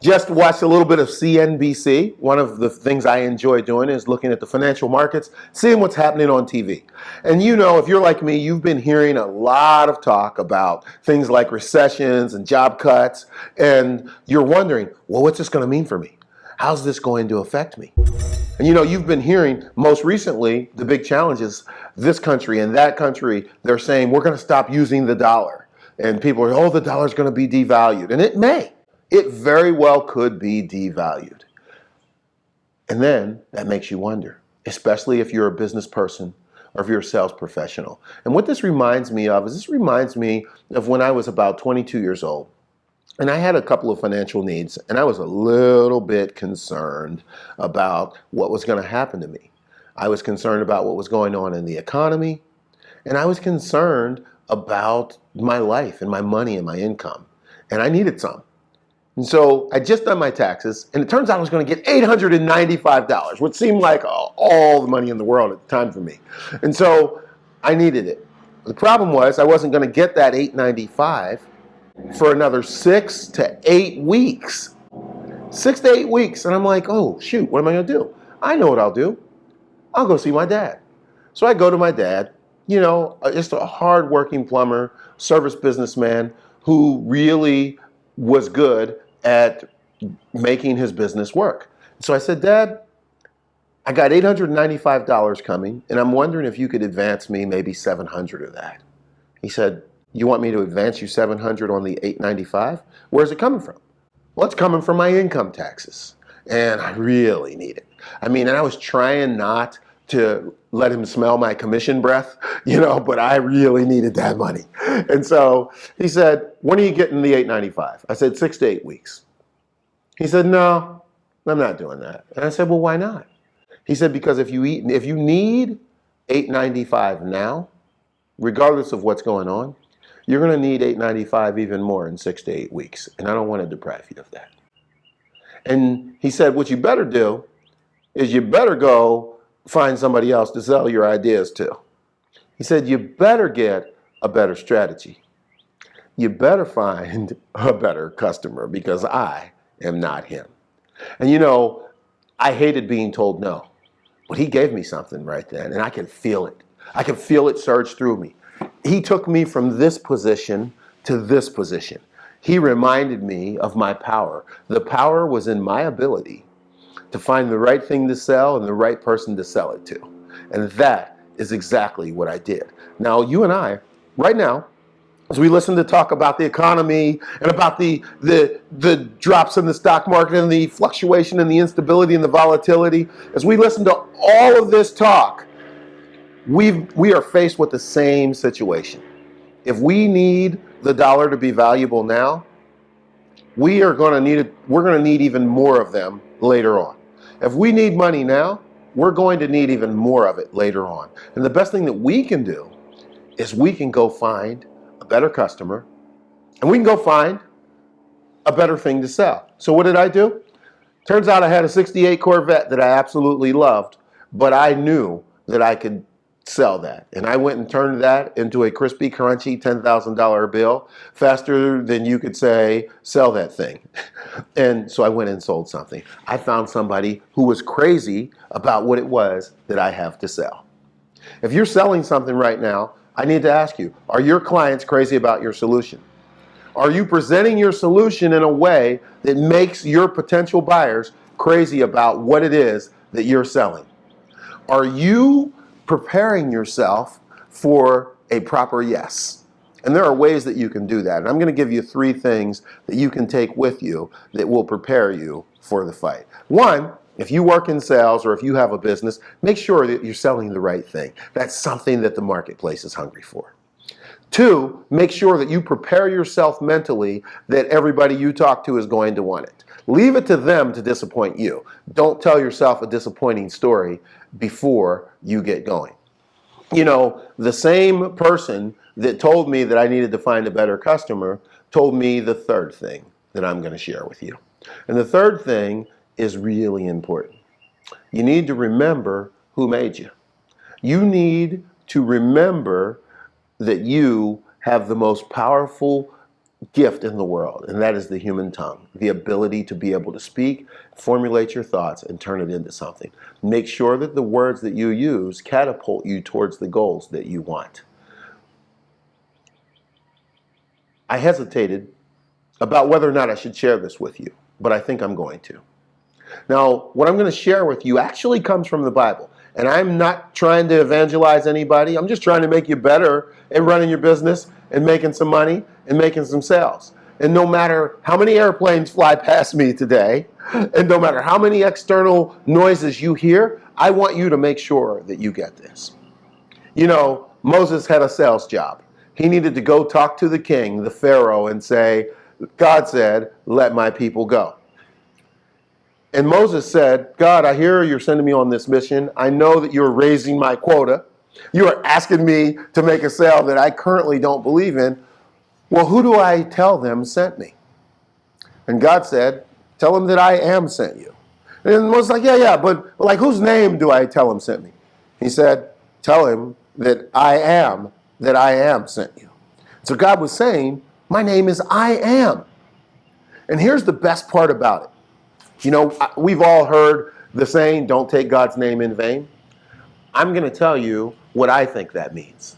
Just watched a little bit of CNBC. One of the things I enjoy doing is looking at the financial markets, seeing what's happening on TV. And you know, if you're like me, you've been hearing a lot of talk about things like recessions and job cuts, and you're wondering, well, what's this going to mean for me? How's this going to affect me? And you know, you've been hearing most recently the big challenges, this country and that country, they're saying we're going to stop using the dollar. And people are, oh, the dollar's going to be devalued. And it may. It very well could be devalued. And then that makes you wonder, especially if you're a business person or if you're a sales professional. And what this reminds me of is this reminds me of when I was about 22 years old. And I had a couple of financial needs, and I was a little bit concerned about what was going to happen to me. I was concerned about what was going on in the economy, and I was concerned about my life and my money and my income. And I needed some. And so I just done my taxes, and it turns out I was going to get $895, which seemed like all the money in the world at the time for me. And so I needed it. The problem was I wasn't going to get that $895 for another 6 to 8 weeks. 6 to 8 weeks. And I'm like, oh, shoot, what am I going to do? I know what I'll do. I'll go see my dad. So I go to my dad, you know, just a hardworking plumber, service businessman who really was good at making his business work. So I said, Dad, I got $895 coming, and I'm wondering if you could advance me maybe $700 of that. He said, you want me to advance you $700 on the $895? Where's it coming from? Well, it's coming from my income taxes, and I really need it. I mean, and I was trying not to let him smell my commission breath, you know, but I really needed that money. And so he said, when are you getting the $895? I said, 6 to 8 weeks. He said, no, I'm not doing that. And I said, well, why not? He said, because if you need $895 now, regardless of what's going on, you're going to need $895 even more in 6 to 8 weeks. And I don't want to deprive you of that. And he said, what you better do is you better go find somebody else to sell your ideas to. He said, you better get a better strategy. You better find a better customer because I am not him. And you know, I hated being told no, but he gave me something right then, and I can feel it. I can feel it surge through me. He took me from this position to this position. He reminded me of my power. The power was in my ability to find the right thing to sell and the right person to sell it to. And that is exactly what I did. Now, you and I, right now, as we listen to talk about the economy and about the drops in the stock market and the fluctuation and the instability and the volatility, as we listen to all of this talk, we are faced with the same situation. If we need the dollar to be valuable now, we're going to need even more of them later on. If we need money now, we're going to need even more of it later on. And the best thing that we can do is we can go find a better customer, and we can go find a better thing to sell. So what did I do? Turns out I had a 68 Corvette that I absolutely loved, but I knew that I could sell that. And I went and turned that into a crispy, crunchy $10,000 bill faster than you could say, sell that thing. And so I went and sold something. I found somebody who was crazy about what it was that I have to sell. If you're selling something right now, I need to ask you, are your clients crazy about your solution? Are you presenting your solution in a way that makes your potential buyers crazy about what it is that you're selling? Are you preparing yourself for a proper yes? And there are ways that you can do that. And I'm going to give you 3 things that you can take with you that will prepare you for the fight. 1, if you work in sales or if you have a business, make sure that you're selling the right thing. That's something that the marketplace is hungry for. 2, make sure that you prepare yourself mentally that everybody you talk to is going to want it. Leave it to them to disappoint you. Don't tell yourself a disappointing story before you get going. You know, the same person that told me that I needed to find a better customer told me the 3rd thing that I'm going to share with you. And the 3rd thing is really important. You need to remember who made you. You need to remember that you have the most powerful gift in the world, and that is the human tongue, the ability to be able to speak, formulate your thoughts, and turn it into something. Make sure that the words that you use catapult you towards the goals that you want. I hesitated about whether or not I should share this with you, but I think I'm going to. Now, what I'm going to share with you actually comes from the Bible. And I'm not trying to evangelize anybody. I'm just trying to make you better at running your business and making some money and making some sales. And no matter how many airplanes fly past me today, and no matter how many external noises you hear, I want you to make sure that you get this. You know, Moses had a sales job. He needed to go talk to the king, the Pharaoh, and say, God said, let my people go. And Moses said, God, I hear you're sending me on this mission. I know that you're raising my quota. You are asking me to make a sale that I currently don't believe in. Well, who do I tell them sent me? And God said, tell them that I am sent you. And Moses was like, yeah, but like whose name do I tell him sent me? He said, tell him that I am sent you. So God was saying, my name is I am. And here's the best part about it. You know, we've all heard the saying, don't take God's name in vain. I'm going to tell you what I think that means.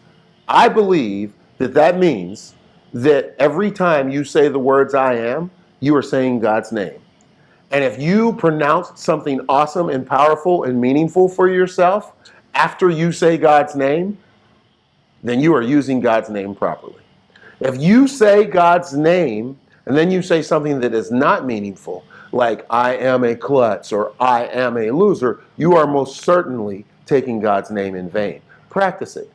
I believe that that means that every time you say the words I am, you are saying God's name. And if you pronounce something awesome and powerful and meaningful for yourself after you say God's name, then you are using God's name properly. If you say God's name and then you say something that is not meaningful, like I am a klutz or I am a loser, you are most certainly taking God's name in vain. Practice it.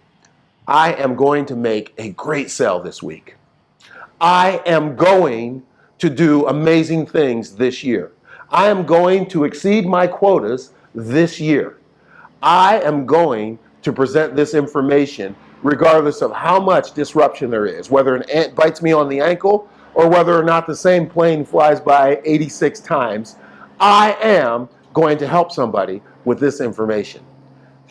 I am going to make a great sale this week. I am going to do amazing things this year. I am going to exceed my quotas this year. I am going to present this information regardless of how much disruption there is, whether an ant bites me on the ankle or whether or not the same plane flies by 86 times. I am going to help somebody with this information.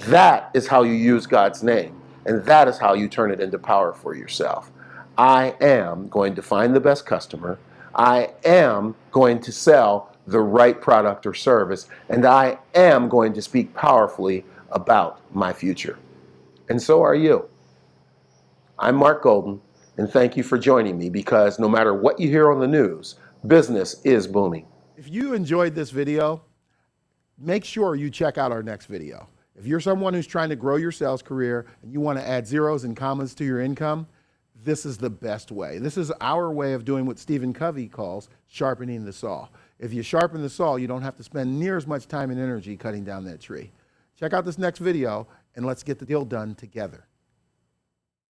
That is how you use God's name, and that is how you turn it into power for yourself. I am going to find the best customer. I am going to sell the right product or service, and I am going to speak powerfully about my future. And so are you. I'm Marc Golden, and thank you for joining me, because no matter what you hear on the news, business is booming. If you enjoyed this video, make sure you check out our next video. If you're someone who's trying to grow your sales career and you want to add zeros and commas to your income, this is the best way. This is our way of doing what Stephen Covey calls sharpening the saw. If you sharpen the saw, you don't have to spend near as much time and energy cutting down that tree. Check out this next video and let's get the deal done together.